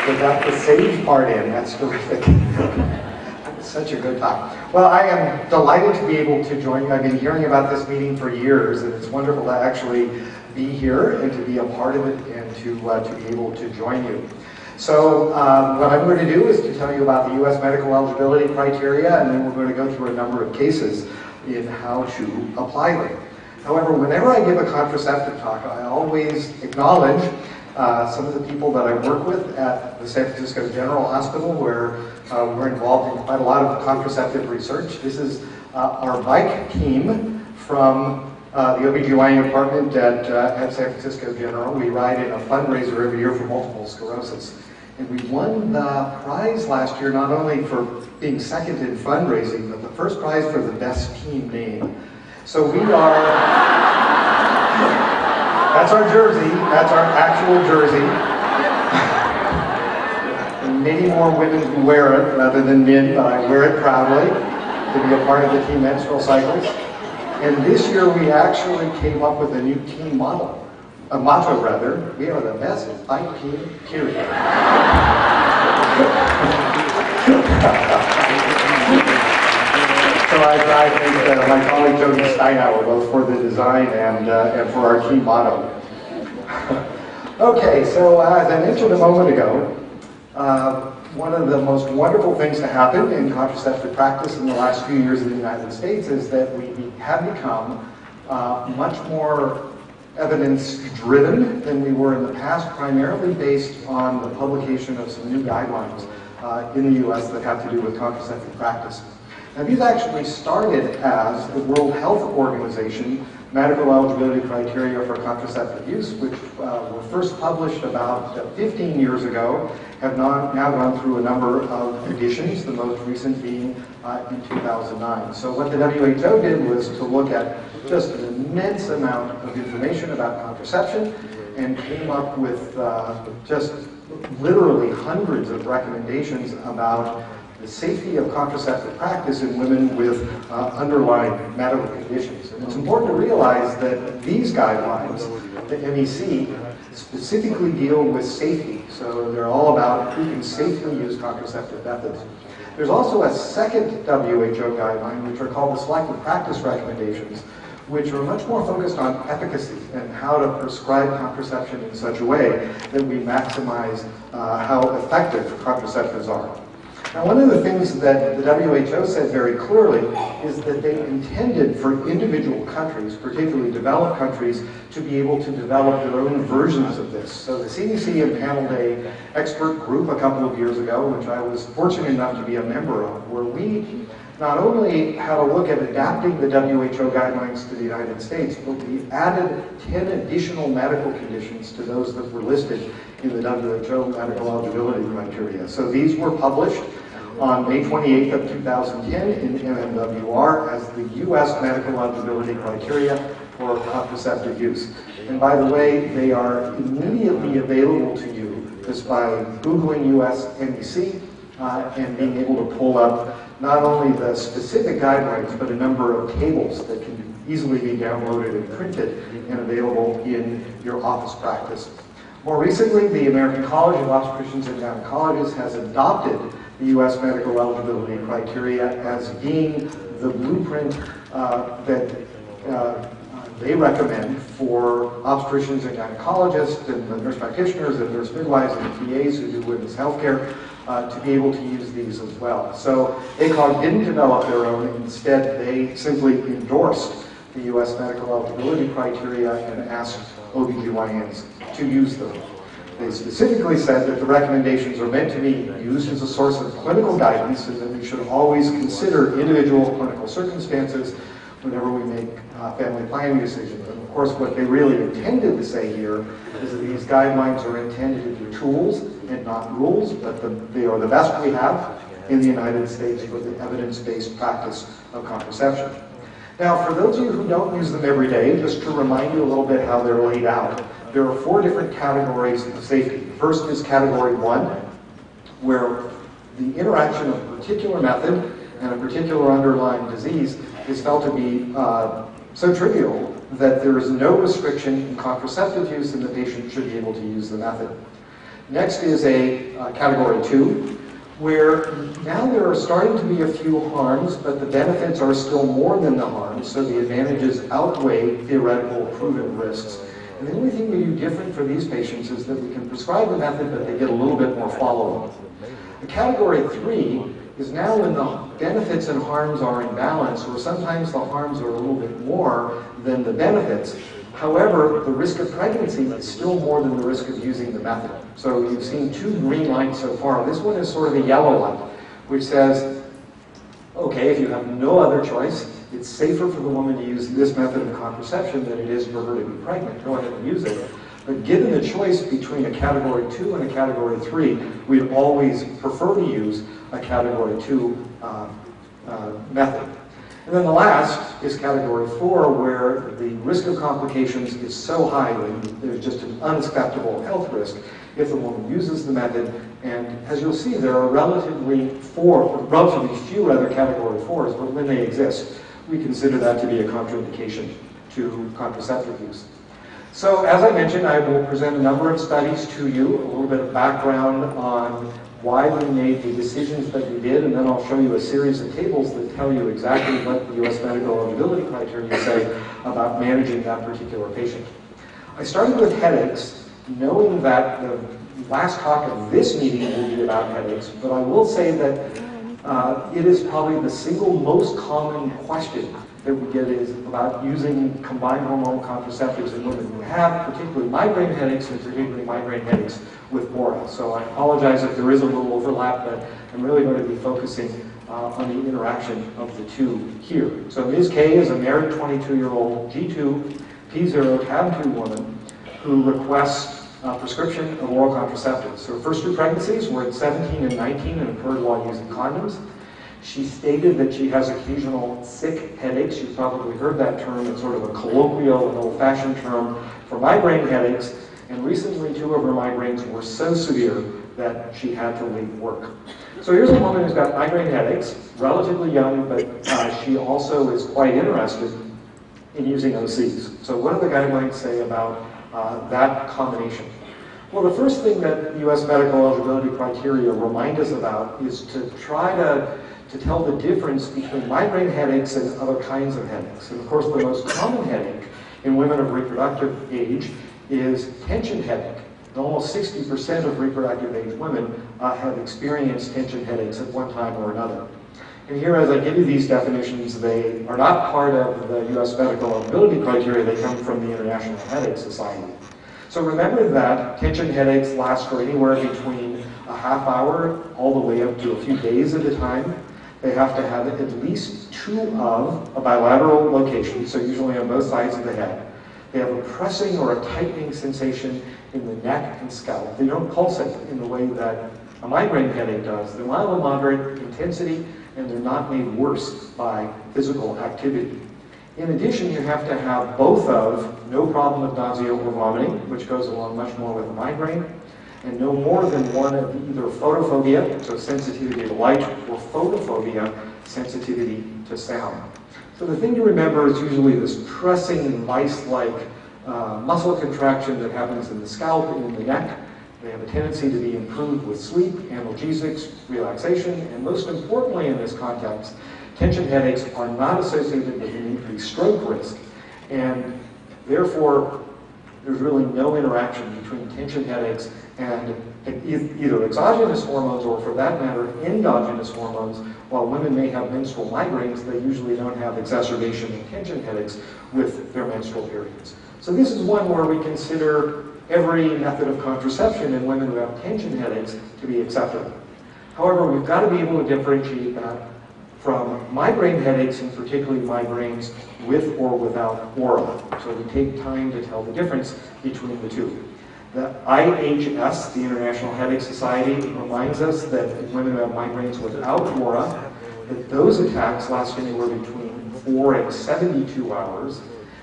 They got the sage part in. That's terrific. Such a good talk. Well, I am delighted to be able to join you. I've been hearing about this meeting for years, and it's wonderful to actually be here and to be a part of it and to be able to join you. So what I'm going to do is to tell you about the U.S. medical eligibility criteria, and then we're going to go through a number of cases in how to apply them. However, whenever I give a contraceptive talk, I always acknowledge some of the people that I work with at the San Francisco General Hospital, where we're involved in quite a lot of contraceptive research. This is our bike team from the OBGYN department at San Francisco General. We ride in a fundraiser every year for multiple sclerosis. And we won the prize last year, not only for being second in fundraising, but the first prize for the best team name. So we are, that's our jersey, that's our actual jersey. And many more women who wear it rather than men, but I wear it proudly to be a part of the team menstrual cycles. And this year we actually came up with a new team model. A motto, rather. We are the best bike team, period. So I thank my colleague Jody Steinauer both for the design and for our team motto. Okay, so as I mentioned a moment ago, one of the most wonderful things to happen in contraceptive practice in the last few years in the United States is that we have become much more evidence-driven than we were in the past, primarily based on the publication of some new guidelines in the U.S. that have to do with contraceptive practice. Now, these actually started as the World Health Organization medical eligibility criteria for contraceptive use, which were first published about 15 years ago, have now gone through a number of editions, the most recent being in 2009. So what the WHO did was to look at just an immense amount of information about contraception and came up with just literally hundreds of recommendations about the safety of contraceptive practice in women with underlying medical conditions. And it's important to realize that these guidelines, the MEC, specifically deal with safety. So they're all about who can safely use contraceptive methods. There's also a second WHO guideline, which are called the selective practice recommendations, which are much more focused on efficacy and how to prescribe contraception in such a way that we maximize how effective contraceptives are. Now, one of the things that the WHO said very clearly is that they intended for individual countries, particularly developed countries, to be able to develop their own versions of this. So the CDC impaneled an expert group a couple of years ago, which I was fortunate enough to be a member of, where we not only had a look at adapting the WHO guidelines to the United States, but we added 10 additional medical conditions to those that were listed in the WHO medical eligibility criteria. So these were published on May 28th of 2010 in MMWR as the U.S. medical eligibility criteria for contraceptive use. And by the way, they are immediately available to you just by Googling US MEC and being able to pull up not only the specific guidelines, but a number of tables that can easily be downloaded and printed and available in your office practice. More recently, the American College of Obstetricians and Gynecologists has adopted the U.S. medical eligibility criteria as being the blueprint that they recommend for obstetricians and gynecologists and the nurse practitioners and nurse midwives and PAs who do women's healthcare to be able to use these as well. So ACOG didn't develop their own. Instead, they simply endorsed the U.S. medical eligibility criteria and asked OBGYNs to use them. They specifically said that the recommendations are meant to be used as a source of clinical guidance and that we should always consider individual clinical circumstances whenever we make family planning decisions. And of course, what they really intended to say here is that these guidelines are intended to be tools and not rules, but they are the best we have in the United States for the evidence-based practice of contraception. Now, for those of you who don't use them every day, just to remind you a little bit how they're laid out, there are 4 different categories of safety. The first is category 1, where the interaction of a particular method and a particular underlying disease is felt to be so trivial that there is no restriction in contraceptive use and the patient should be able to use the method. Next is a category 2, where now there are starting to be a few harms, but the benefits are still more than the harms, so the advantages outweigh theoretical proven risks. And the only thing we do different for these patients is that we can prescribe the method, but they get a little bit more follow-up. The category 3 is now when the benefits and harms are in balance, or sometimes the harms are a little bit more than the benefits. However, the risk of pregnancy is still more than the risk of using the method. So you've seen 2 green lights so far. This one is sort of a yellow light, which says, okay, if you have no other choice, it's safer for the woman to use this method of contraception than it is for her to be pregnant. Go ahead and use it. But given the choice between a category 2 and a category 3, we'd always prefer to use a category 2 method. And then the last is category 4, where the risk of complications is so high that there's just an unacceptable health risk if the woman uses the method. And as you'll see, there are relatively few other category 4s, but when they exist, we consider that to be a contraindication to contraceptive use. So as I mentioned, I will present a number of studies to you, a little bit of background on why we made the decisions that we did, and then I'll show you a series of tables that tell you exactly what the U.S. medical eligibility criteria say about managing that particular patient. I started with headaches, knowing that the last talk of this meeting will be about headaches, but I will say that it is probably the single most common question that we get is about using combined hormonal contraceptives in women who have particularly migraine headaches and particularly migraine headaches with Bora. So I apologize if there is a little overlap, but I'm really going to be focusing on the interaction of the two here. So Ms. K is a married 22-year-old G2, P0, TAB2 woman who requests prescription of oral contraceptives. So her first 2 pregnancies were at 17 and 19 and occurred while using condoms. She stated that she has occasional sick headaches. You've probably heard that term. It's sort of a colloquial and old-fashioned term for migraine headaches. And recently, 2 of her migraines were so severe that she had to leave work. So here's a woman who's got migraine headaches, relatively young, but she also is quite interested in using OCs. So what do the guidelines say about that combination? Well, the first thing that the U.S. medical eligibility criteria remind us about is to try to tell the difference between migraine headaches and other kinds of headaches. And of course, the most common headache in women of reproductive age is tension headache. Almost 60% of reproductive age women have experienced tension headaches at one time or another. And here, as I give you these definitions, they are not part of the U.S. medical eligibility criteria. They come from the International Headache Society. So remember that tension headaches last for anywhere between a half hour all the way up to a few days at a time. They have to have at least 2 of a bilateral location, so usually on both sides of the head. They have a pressing or a tightening sensation in the neck and scalp. They don't pulsate in the way that a migraine headache does. They're mild and moderate intensity, and they're not made worse by physical activity. In addition, you have to have both of no problem with nausea or vomiting, which goes along much more with a migraine, and no more than one of either photophobia, so sensitivity to light, or photophobia, sensitivity to sound. So the thing to remember is usually this pressing, vice-like muscle contraction that happens in the scalp and in the neck. They have a tendency to be improved with sleep, analgesics, relaxation, and most importantly in this context, tension headaches are not associated with an increased stroke risk, and therefore there's really no interaction between tension headaches and either exogenous hormones or, for that matter, endogenous hormones. While women may have menstrual migraines, they usually don't have exacerbation of tension headaches with their menstrual periods. So this is one where we consider every method of contraception in women who have tension headaches to be acceptable. However, we've got to be able to differentiate that from migraine headaches, and particularly migraines with or without aura. So we take time to tell the difference between the two. The IHS, the International Headache Society, reminds us that in women who have migraines without aura, that those attacks last anywhere between 4 and 72 hours.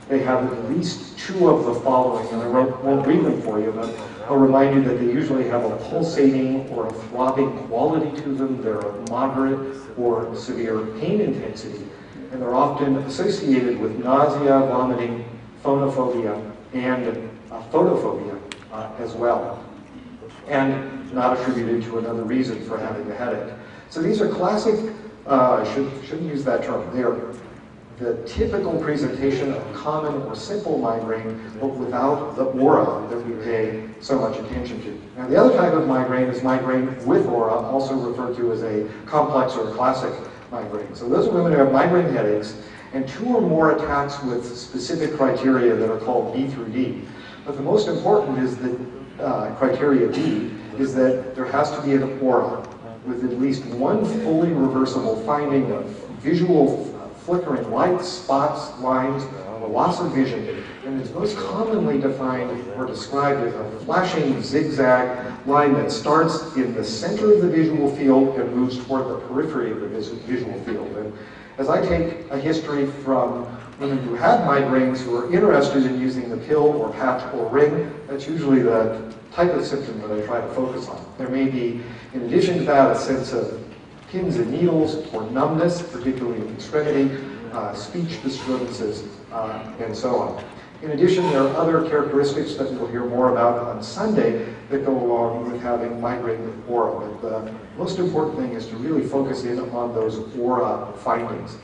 They have at least 2 of the following, and I won't read them for you, but I'll remind you that they usually have a pulsating or a throbbing quality to them. They're of moderate or severe pain intensity, and they're often associated with nausea, vomiting, phonophobia, and photophobia as well. and not attributed to another reason for having the headache. So these are classic, shouldn't use that term, they're the typical presentation of common or simple migraine, but without the aura that we pay so much attention to. Now the other type of migraine is migraine with aura, also referred to as a complex or a classic migraine. So those are women who have migraine headaches and 2 or more attacks with specific criteria that are called B through D. But the most important is that criteria D is that there has to be an aura with at least one fully reversible finding of visual flickering lights, spots, lines, or loss of vision, and is most commonly defined or described as a flashing zigzag line that starts in the center of the visual field and moves toward the periphery of the visual field. And as I take a history from women who have migraines who are interested in using the pill or patch or ring, that's usually the type of symptom that I try to focus on. There may be, in addition to that, a sense of pins and needles or numbness, particularly in the extremity, speech disturbances, and so on. In addition, there are other characteristics that we'll hear more about on Sunday that go along with having migraine with aura. But the most important thing is to really focus in on those aura findings.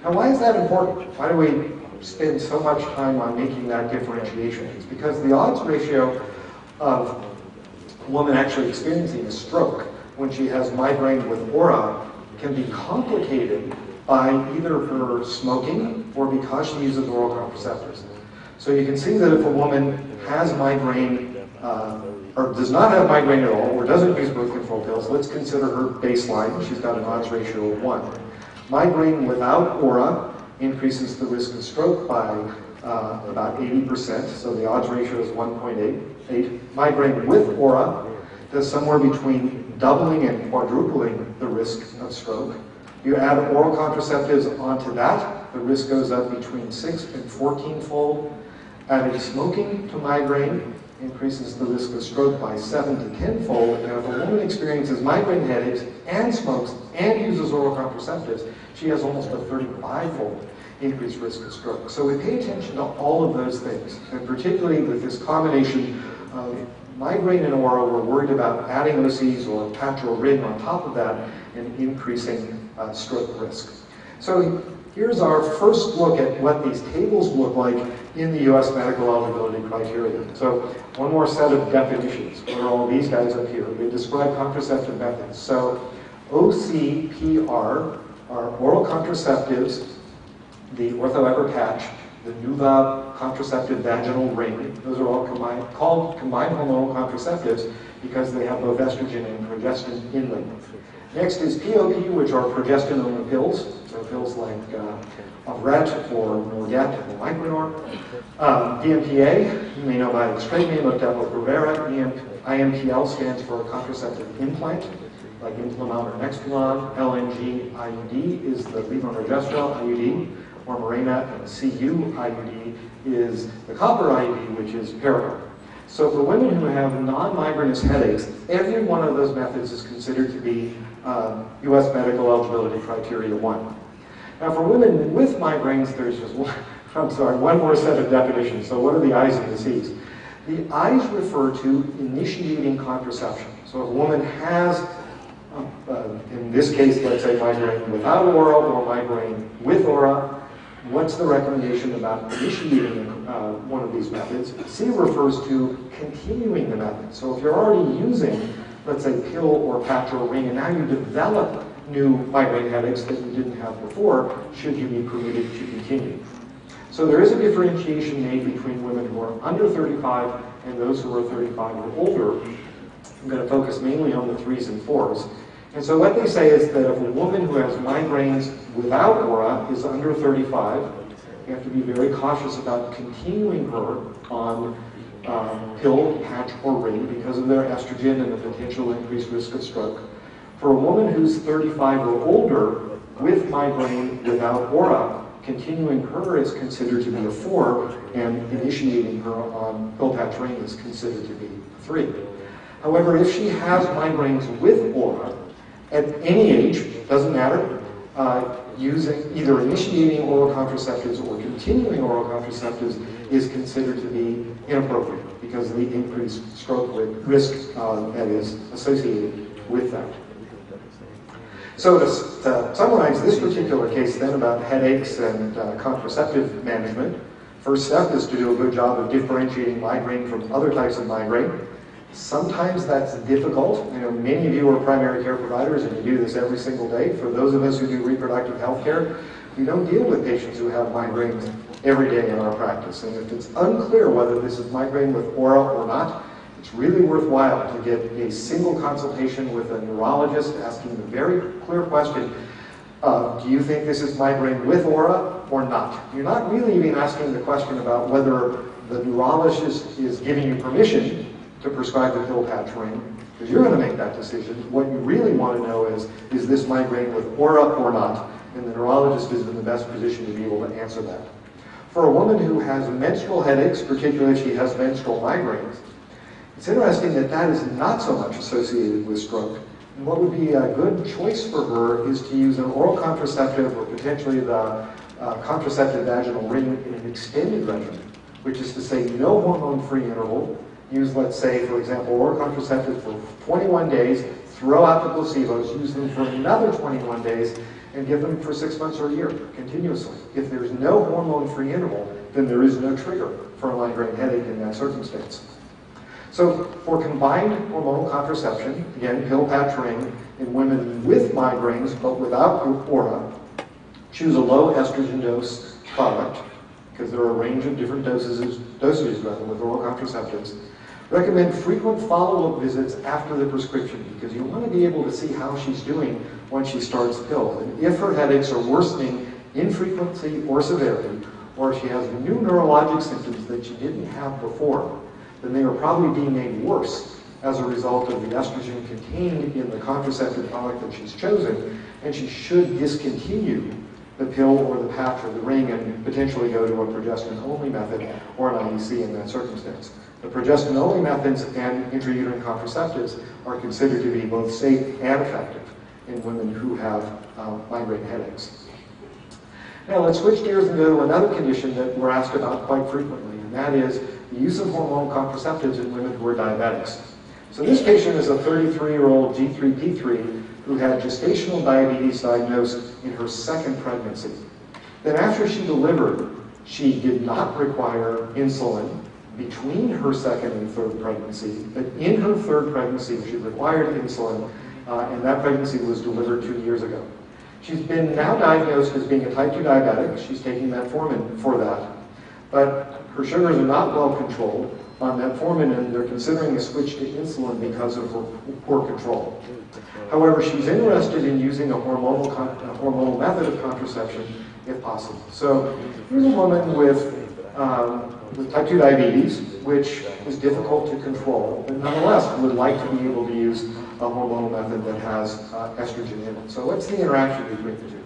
Now, why is that important? Why do we spend so much time on making that differentiation? It's because the odds ratio of a woman actually experiencing a stroke when she has migraine with aura can be complicated by either her smoking or because she uses oral contraceptives. So you can see that if a woman has migraine, or does not have migraine at all, or doesn't use birth control pills, let's consider her baseline. She's got an odds ratio of 1. Migraine without aura increases the risk of stroke by about 80%, so the odds ratio is 1.8. Migraine with aura does somewhere between doubling and quadrupling the risk of stroke. You add oral contraceptives onto that, the risk goes up between 6 and 14-fold. Adding smoking to migraine increases the risk of stroke by 7 to 10-fold. And if a woman experiences migraine headaches and smokes and uses oral contraceptives, she has almost a 35-fold increased risk of stroke. So we pay attention to all of those things, and particularly with this combination of migraine and aura, we're worried about adding OCs or patch or ring on top of that and increasing stroke risk. So here's our first look at what these tables look like in the U.S. medical eligibility criteria. So one more set of definitions. What are all these guys up here? They describe contraceptive methods. So OCPR are oral contraceptives, the ortho-ever patch, the Nuva contraceptive vaginal ring. Those are all called combined hormonal contraceptives because they have both estrogen and progestin in them. Next is POP, which are progestin-only pills. So pills like Avret or Norget or Micronor. DMPA, you may know by its trade name of Depo-Provera. IMPL stands for a contraceptive implant, like Implanon or Nexplanon. LNG IUD is the levonorgestrel IUD, or Mirena, and CU IUD is the copper IUD, which is Paragon. So for women who have non-migrainous headaches, every one of those methods is considered to be U.S. medical eligibility criteria 1. Now for women with migraines, there's just one more set of definitions. So what are the I's and the C's? The I's refer to initiating contraception. So if a woman has, in this case, let's say migraine without aura or migraine with aura, what's the recommendation about initiating one of these methods? C refers to continuing the method. So if you're already using, let's say, pill or patch or ring, and now you develop new migraine headaches that you didn't have before, should you be permitted to continue? So there is a differentiation made between women who are under 35 and those who are 35 or older. I'm going to focus mainly on the 3s and 4s. And so what they say is that if a woman who has migraines without aura is under 35, you have to be very cautious about continuing her on pill, patch, or ring because of their estrogen and the potential increased risk of stroke. For a woman who's 35 or older with migraine without aura, continuing her is considered to be a 4, and initiating her on pill, patch, ring is considered to be a 3. However, if she has migraines with aura, at any age, doesn't matter, using either initiating oral contraceptives or continuing oral contraceptives is considered to be inappropriate because of the increased stroke risk that is associated with that. So to summarize this particular case then about headaches and contraceptive management, first step is to do a good job of differentiating migraine from other types of migraine. Sometimes that's difficult. You know, many of you are primary care providers and you do this every single day. For those of us who do reproductive health care, we don't deal with patients who have migraines every day in our practice. And if it's unclear whether this is migraine with aura or not, it's really worthwhile to get a single consultation with a neurologist asking the very clear question, do you think this is migraine with aura or not? You're not really even asking the question about whether the neurologist is giving you permission to prescribe the pill patch ring, because you're going to make that decision. What you really want to know is this migraine with aura or not? And the neurologist is in the best position to be able to answer that. For a woman who has menstrual headaches, particularly if she has menstrual migraines, it's interesting that that is not so much associated with stroke. And what would be a good choice for her is to use an oral contraceptive or potentially the contraceptive vaginal ring in an extended regimen, which is to say no hormone-free interval. Use, let's say, for example, oral contraceptive for 21 days, throw out the placebos, use them for another 21 days, and give them for 6 months or a year, continuously. If there's no hormone-free interval, then there is no trigger for a migraine headache in that circumstance. So for combined hormonal contraception, again, pill patch ring, in women with migraines but without aura, choose a low estrogen dose product, because there are a range of different dosages with oral contraceptives. Recommend frequent follow-up visits after the prescription because you want to be able to see how she's doing when she starts the pill. And if her headaches are worsening in frequency or severity, or if she has new neurologic symptoms that she didn't have before, then they are probably being made worse as a result of the estrogen contained in the contraceptive product that she's chosen, and she should discontinue the pill or the patch or the ring and potentially go to a progestin-only method or an IUC in that circumstance. The progestin-only methods and intrauterine contraceptives are considered to be both safe and effective in women who have migraine headaches. Now let's switch gears and go to another condition that we're asked about quite frequently, and that is the use of hormonal contraceptives in women who are diabetics. So this patient is a 33-year-old G3P3 who had gestational diabetes diagnosed in her second pregnancy. Then after she delivered, she did not require insulin between her second and third pregnancy, but in her third pregnancy she required insulin, and that pregnancy was delivered 2 years ago. She's been now diagnosed as being a type 2 diabetic. She's taking metformin for that, but her sugars are not well controlled on metformin, and they're considering a switch to insulin because of her poor control. However, she's interested in using a hormonal method of contraception if possible. So here's a woman with type 2 diabetes, which is difficult to control, but nonetheless would like to be able to use a hormonal method that has estrogen in it. So what's the interaction between the two?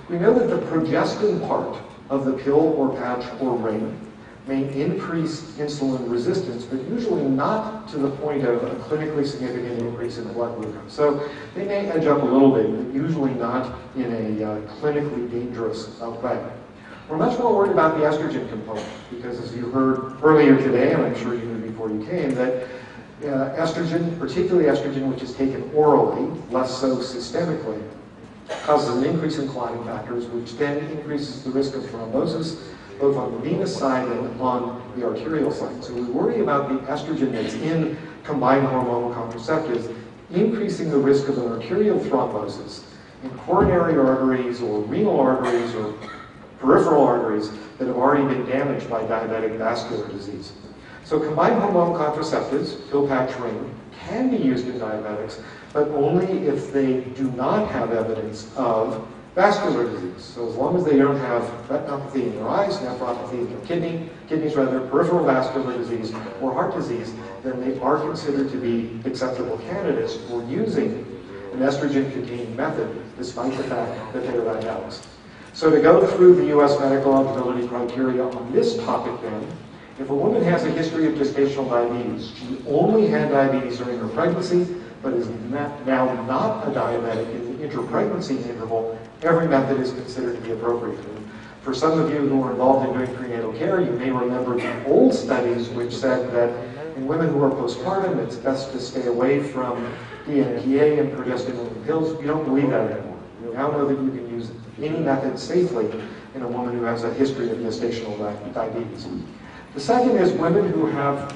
We know that the progestin part of the pill or patch or ring may increase insulin resistance, but usually not to the point of a clinically significant increase in blood glucose. So they may edge up a little bit, but usually not in a clinically dangerous way. We're much more worried about the estrogen component, because as you heard earlier today, and I'm sure you knew before you came, that estrogen, particularly estrogen which is taken orally, less so systemically, causes an increase in clotting factors, which then increases the risk of thrombosis, both on the venous side and on the arterial side. So we worry about the estrogen that's in combined hormonal contraceptives increasing the risk of an arterial thrombosis in coronary arteries or renal arteries or peripheral arteries that have already been damaged by diabetic vascular disease. So combined hormonal contraceptives, pill patch ring, can be used in diabetics, but only if they do not have evidence of vascular disease. So as long as they don't have retinopathy in their eyes, nephropathy in their kidneys rather, peripheral vascular disease, or heart disease, then they are considered to be acceptable candidates for using an estrogen-containing method, despite the fact that they are diabetics. So to go through the U.S. medical eligibility criteria on this topic then, if a woman has a history of gestational diabetes, she only had diabetes during her pregnancy, but is now not a diabetic in the inter-pregnancy interval, every method is considered to be appropriate. And for some of you who are involved in doing prenatal care, you may remember the old studies which said that in women who are postpartum, it's best to stay away from DNPA and progestin-only pills. We don't believe that anymore. We now know that you can use any method safely in a woman who has a history of gestational diabetes. The second is women who have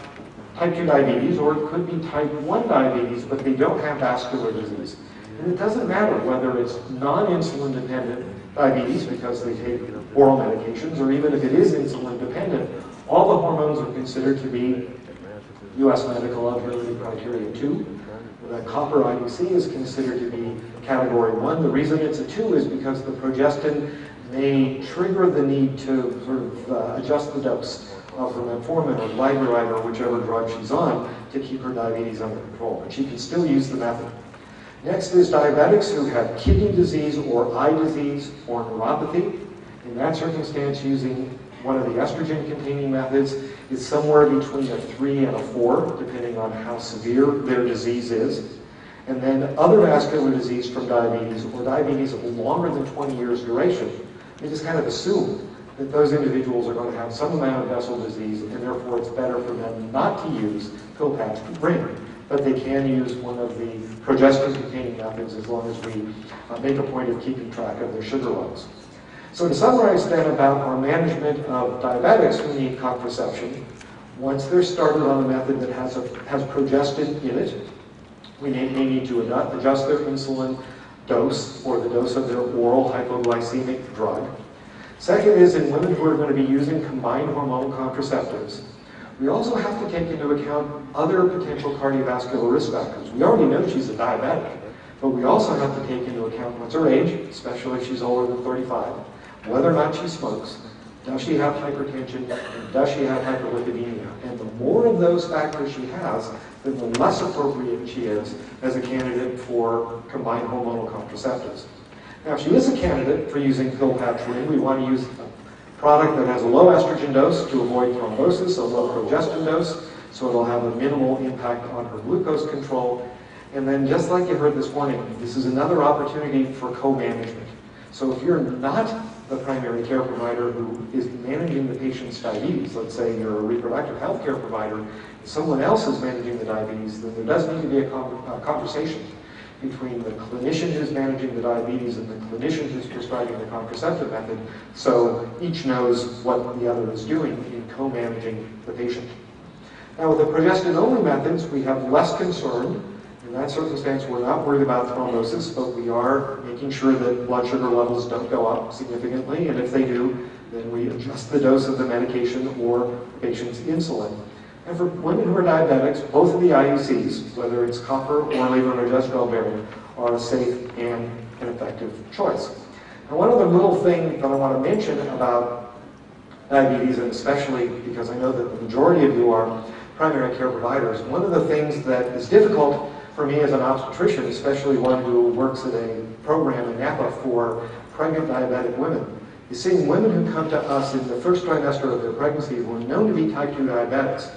type 2 diabetes, or it could be type 1 diabetes, but they don't have vascular disease. And it doesn't matter whether it's non-insulin dependent diabetes because they take oral medications, or even if it is insulin dependent, all the hormones are considered to be U.S. Medical Eligibility Criteria 2. The copper IUC is considered to be category 1. The reason it's a 2 is because the progestin may trigger the need to sort of adjust the dose of her metformin or glyburide or whichever drug she's on to keep her diabetes under control. But she can still use the method. Next is diabetics who have kidney disease or eye disease or neuropathy. In that circumstance, using one of the estrogen-containing methods is somewhere between a 3 and a 4, depending on how severe their disease is. And then other vascular disease from diabetes or diabetes of longer than 20 years duration, they just kind of assume that those individuals are going to have some amount of vessel disease, and therefore it's better for them not to use pill patch ring. But they can use one of the progestin-containing methods as long as we make a point of keeping track of their sugar levels. So to summarize then about our management of diabetics who need contraception, once they're started on a method that has progestin in it, we may need to adjust their insulin dose or the dose of their oral hypoglycemic drug. Second is in women who are going to be using combined hormonal contraceptives, we also have to take into account other potential cardiovascular risk factors. We already know she's a diabetic, but we also have to take into account what's her age, especially if she's older than 35, whether or not she smokes, does she have hypertension, and does she have hyperlipidemia. And the more of those factors she has, then the less appropriate she is as a candidate for combined hormonal contraceptives. Now, if she is a candidate for using pill patch ring, we want to use a product that has a low estrogen dose to avoid thrombosis, a low progestin dose, so it'll have a minimal impact on her glucose control. And then, just like you heard this morning, this is another opportunity for co-management. So if you're not the primary care provider who is managing the patient's diabetes, let's say you're a reproductive health care provider, someone else is managing the diabetes, then there does need to be a conversation between the clinician who's managing the diabetes and the clinician who's prescribing the contraceptive method, so each knows what the other is doing in co-managing the patient. Now with the progestin-only methods, we have less concern. In that circumstance, we're not worried about thrombosis, but we are making sure that blood sugar levels don't go up significantly, and if they do, then we adjust the dose of the medication or the patient's insulin. And for women who are diabetics, both of the IUCs, whether it's copper or levonorgestrel bearing, are a safe and an effective choice. And one other little thing that I want to mention about diabetes, and especially because I know that the majority of you are primary care providers, one of the things that is difficult for me as an obstetrician, especially one who works at a program in Napa for pregnant diabetic women, is seeing women who come to us in the first trimester of their pregnancy who are known to be type 2 diabetics,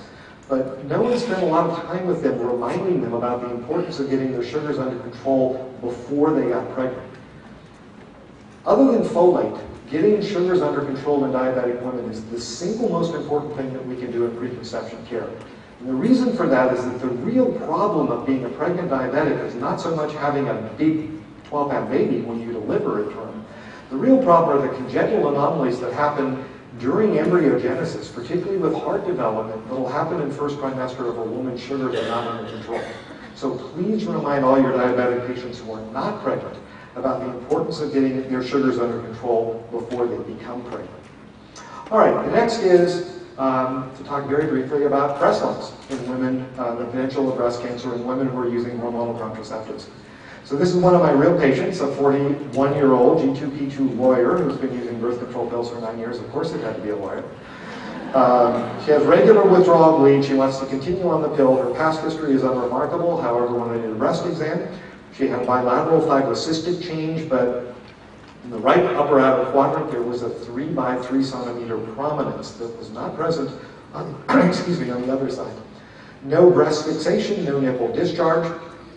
but no one spent a lot of time with them reminding them about the importance of getting their sugars under control before they got pregnant. Other than folate, getting sugars under control in diabetic women is the single most important thing that we can do in preconception care. And the reason for that is that the real problem of being a pregnant diabetic is not so much having a big 12-pound baby when you deliver in term. The real problem are the congenital anomalies that happen during embryogenesis, particularly with heart development, that will happen in first trimester if a woman's sugars are not under control. So please remind all your diabetic patients who are not pregnant about the importance of getting their sugars under control before they become pregnant. All right, the next is to talk very briefly about breast lumps in women, the potential of breast cancer in women who are using hormonal contraceptives. So this is one of my real patients, a 41-year-old G2P2 lawyer who's been using birth control pills for 9 years. Of course it had to be a lawyer. She has regular withdrawal bleed. She wants to continue on the pill. Her past history is unremarkable. However, when I did a breast exam, she had bilateral fibrocystic change, but in the right upper outer quadrant, there was a 3 by 3 centimeter prominence that was not present on, on the other side. No breast fixation, no nipple discharge.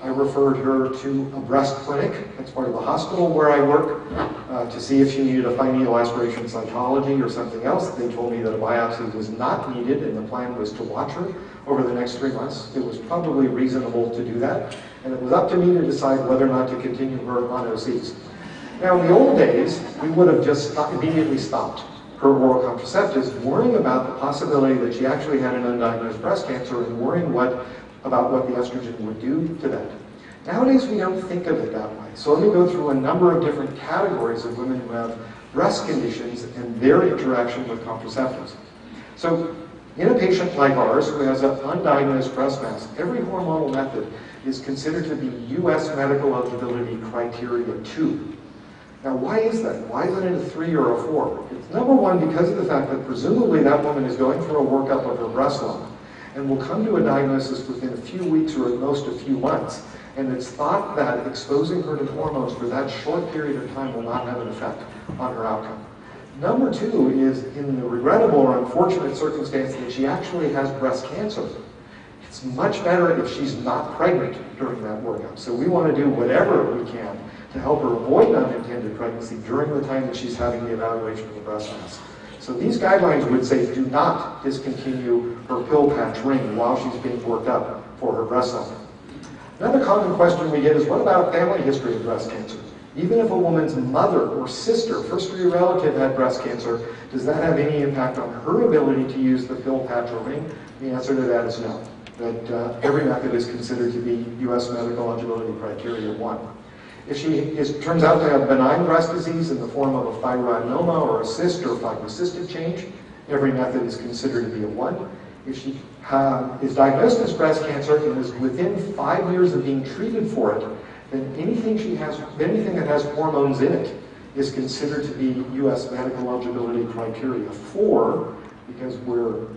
I referred her to a breast clinic. That's part of the hospital where I work, to see if she needed a fine needle aspiration cytology or something else. They told me that a biopsy was not needed, and the plan was to watch her over the next 3 months. It was probably reasonable to do that, and it was up to me to decide whether or not to continue her on OCs. Now, in the old days, we would have just immediately stopped her oral contraceptives, worrying about the possibility that she actually had an undiagnosed breast cancer and worrying about what the estrogen would do to that. Nowadays, we don't think of it that way. So let me go through a number of different categories of women who have breast conditions and their interaction with contraceptives. So in a patient like ours who has an undiagnosed breast mass, every hormonal method is considered to be U.S. medical eligibility criteria 2. Now, why is that? Why isn't it a 3 or a 4? It's number one, because of the fact that presumably that woman is going for a workup of her breast lump and will come to a diagnosis within a few weeks or at most a few months. And it's thought that exposing her to hormones for that short period of time will not have an effect on her outcome. Number two is in the regrettable or unfortunate circumstance that she actually has breast cancer. It's much better if she's not pregnant during that workup. So we want to do whatever we can to help her avoid unintended pregnancy during the time that she's having the evaluation of the breast mass. So these guidelines would say do not discontinue her pill patch ring while she's being worked up for her breast lump. Another common question we get is, what about a family history of breast cancer? Even if a woman's mother or sister, first-degree relative, had breast cancer, does that have any impact on her ability to use the pill patch or ring? The answer to that is no. That every method is considered to be U.S. medical eligibility criteria 1. If she turns out to have benign breast disease in the form of a fibroadenoma or a cyst or fibrocystic change, every method is considered to be a 1. If she is diagnosed as breast cancer and is within 5 years of being treated for it, then anything that has hormones in it is considered to be U.S. medical eligibility criteria 4, because we're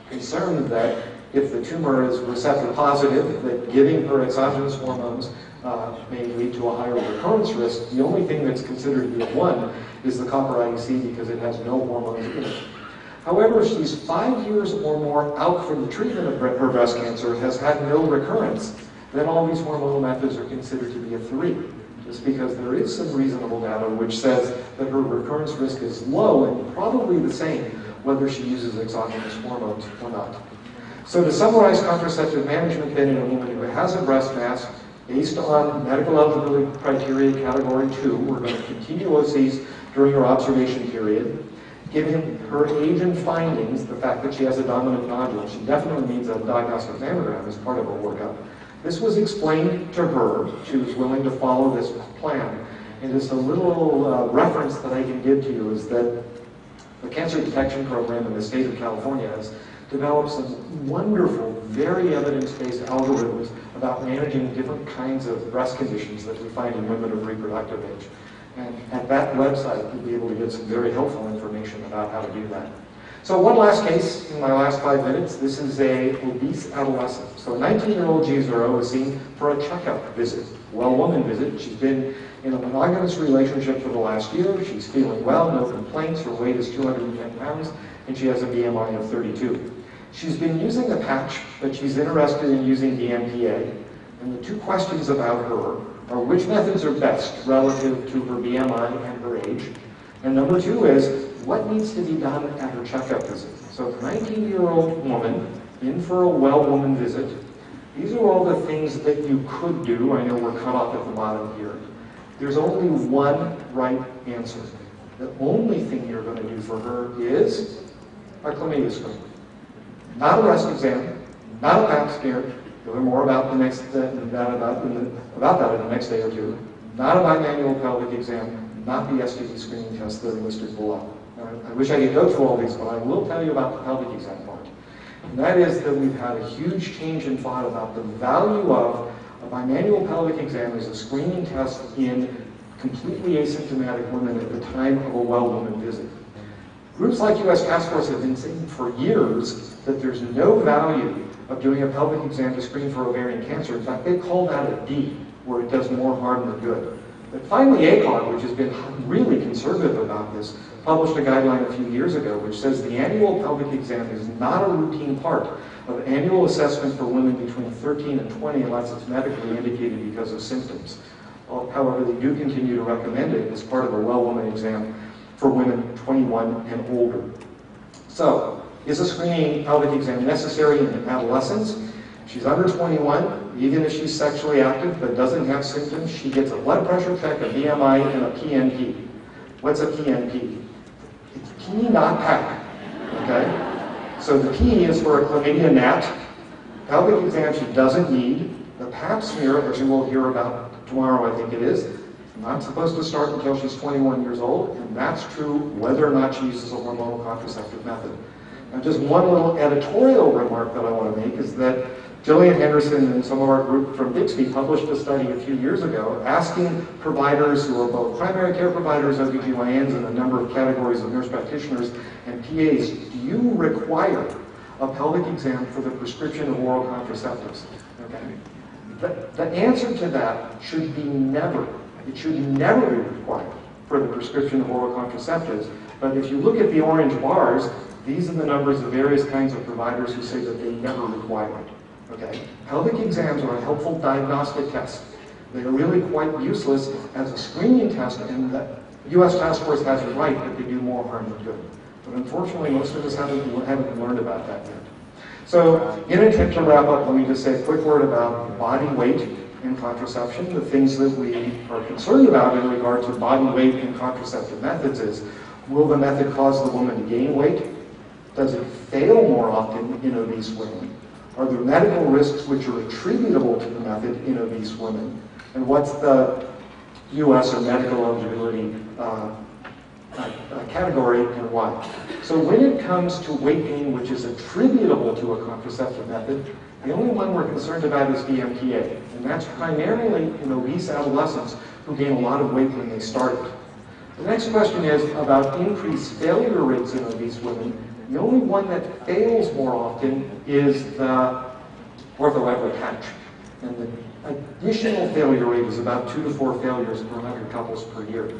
concerned that if the tumor is receptor positive, that giving her exogenous hormones may lead to a higher recurrence risk. The only thing that's considered to be a 1 is the copper IUC because it has no hormones in it. However, if she's 5 years or more out from the treatment of her breast cancer, has had no recurrence, then all these hormonal methods are considered to be a 3, just because there is some reasonable data which says that her recurrence risk is low and probably the same whether she uses exogenous hormones or not. So to summarize contraceptive management then in a woman who has a breast mass, based on medical eligibility criteria category 2, we're going to continue OCs during her observation period. Given her age and findings, the fact that she has a dominant nodule, she definitely needs a diagnostic mammogram as part of her workup. This was explained to her. She was willing to follow this plan. And just a little reference that I can give to you is that the Cancer Detection Program in the state of California has developed some wonderful, very evidence-based algorithms about managing different kinds of breast conditions that we find in women of reproductive age. And at that website, you'll be able to get some very helpful information about how to do that. So one last case in my last 5 minutes. This is a obese adolescent. So a 19-year-old G0 is seen for a checkup visit, well-woman visit. She's been in a monogamous relationship for the last year. She's feeling well, no complaints. Her weight is 210 pounds, and she has a BMI of 32. She's been using a patch, but she's interested in using the MPA. And the 2 questions about her are which methods are best relative to her BMI and her age. And number 2 is what needs to be done at her checkup visit. So a 19-year-old woman in for a well-woman visit. These are all the things that you could do. I know we're cut off at the bottom here. There's only one right answer. The only thing you're going to do for her is a chlamydia screen. Not a breast exam, not a pap smear. You'll hear more about that in the next day or 2. Not a bimanual pelvic exam, not the STD screening test that are listed below. I wish I could go through all these, but I will tell you about the pelvic exam part. And that is that we've had a huge change in thought about the value of a bimanual pelvic exam as a screening test in completely asymptomatic women at the time of a well-woman visit. Groups like US Task Force have been saying for years that there's no value of doing a pelvic exam to screen for ovarian cancer. In fact, they call that a D, where it does more harm than good. But finally, ACOG, which has been really conservative about this, published a guideline a few years ago which says the annual pelvic exam is not a routine part of annual assessment for women between 13 and 20 unless it's medically indicated because of symptoms. However, they do continue to recommend it as part of a well-woman exam for women 21 and older. So, is a screening pelvic exam necessary in adolescents? She's under 21, even if she's sexually active but doesn't have symptoms, she gets a blood pressure check, a BMI, and a PNP. What's a PNP? It's pee, not pack, okay? So the P is for a chlamydia gnat. Pelvic exam she doesn't need. The pap smear, which we will hear about tomorrow, I think it is, not supposed to start until she's 21 years old, and that's true whether or not she uses a hormonal contraceptive method. Now, just one little editorial remark that I want to make is that Jillian Henderson and some of our group from Bixby published a study a few years ago asking providers who are both primary care providers, OBGYNs, and a number of categories of nurse practitioners and PAs, do you require a pelvic exam for the prescription of oral contraceptives? Okay. The answer to that should be never. It should never be required for the prescription of oral contraceptives. But if you look at the orange bars, these are the numbers of various kinds of providers who say that they never require it. Okay? Pelvic exams are a helpful diagnostic test. They are really quite useless as a screening test, and the U.S. Task Force has it right that they do more harm than good. But unfortunately, most of us haven't learned about that yet. So, in an attempt to wrap up, let me just say a quick word about body weight in contraception. The things that we are concerned about in regard to body weight in contraceptive methods is, will the method cause the woman to gain weight? Does it fail more often in obese women? Are there medical risks which are attributable to the method in obese women? And what's the US or medical eligibility category and why? So when it comes to weight gain which is attributable to a contraceptive method, the only one we're concerned about is DMPA, and that's primarily in obese adolescents who gain a lot of weight when they started. The next question is about increased failure rates in obese women. The only one that fails more often is the ortho-ever patch, and the additional failure rate is about 2 to 4 failures per 100 couples per year.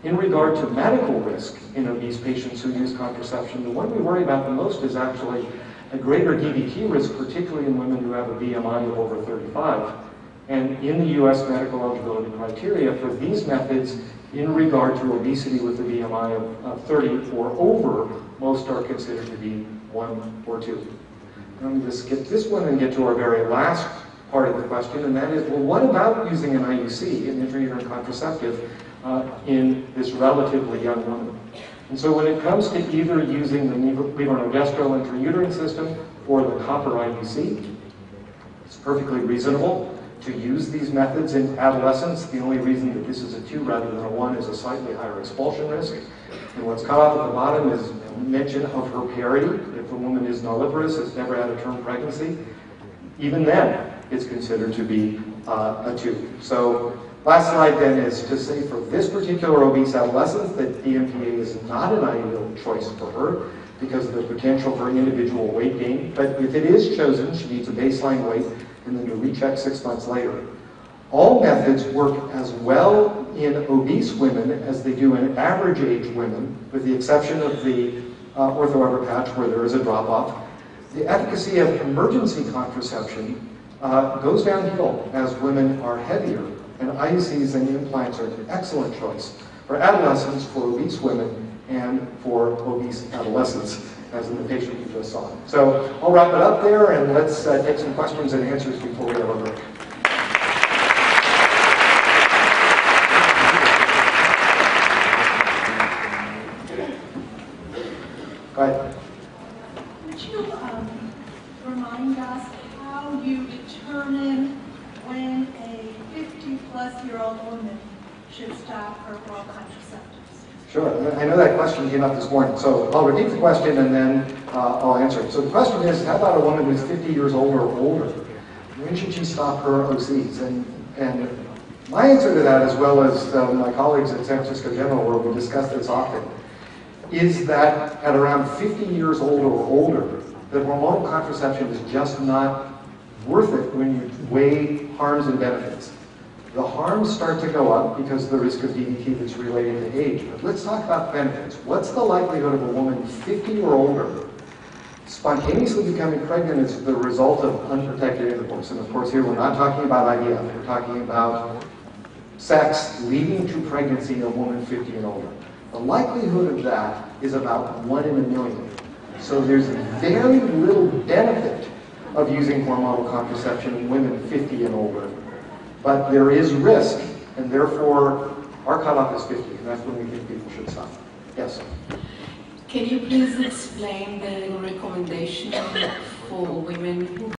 In regard to medical risk in obese patients who use contraception, the one we worry about the most is actually a greater DVT risk, particularly in women who have a BMI of over 35. And in the US medical eligibility criteria for these methods, in regard to obesity with a BMI of 30 or over, most are considered to be 1 or 2. Let me just skip this one and get to our very last part of the question, and that is, well, what about using an IUC, an intrauterine contraceptive, in this relatively young woman? And so when it comes to either using the levonorgestrel intrauterine system or the copper IUC, it's perfectly reasonable to use these methods in adolescents. The only reason that this is a 2 rather than a 1 is a slightly higher expulsion risk. And what's cut off at the bottom is mention of her parity. If a woman is nulliparous, has never had a term pregnancy, even then it's considered to be a 2. So last slide then is to say for this particular obese adolescent that DMPA is not an ideal choice for her because of the potential for individual weight gain. But if it is chosen, she needs a baseline weight and then to recheck 6 months later. All methods work as well in obese women as they do in average age women, with the exception of the ortho-ever patch where there is a drop-off. The efficacy of emergency contraception goes downhill as women are heavier, and IUCs and implants are an excellent choice for adolescents, for obese women, and for obese adolescents, as in the patient you just saw. So I'll wrap it up there, and let's take some questions and answers before we have a break. Go ahead. Would you remind us how you determine when a 50-plus-year-old woman should stop her oral contraceptives? Sure. I know that question came up this morning, so I'll repeat the question and then I'll answer it. So the question is, how about a woman who's 50 years old or older? When should she stop her OCs? And my answer to that, as well as my colleagues at San Francisco General, where we discuss this often, is that at around 50 years old or older, that hormonal contraception is just not worth it when you weigh harms and benefits. The harms start to go up because of the risk of DVT that's related to age. But let's talk about benefits. What's the likelihood of a woman 50 or older spontaneously becoming pregnant as the result of unprotected intercourse? And of course here we're not talking about IVF, we're talking about sex leading to pregnancy in a woman 50 and older. The likelihood of that is about 1 in a million. So there's very little benefit of using hormonal contraception in women 50 and older. But there is risk, and therefore our cutoff is 50, and that's when we think people should stop. Yes? Can you please explain the recommendation for women who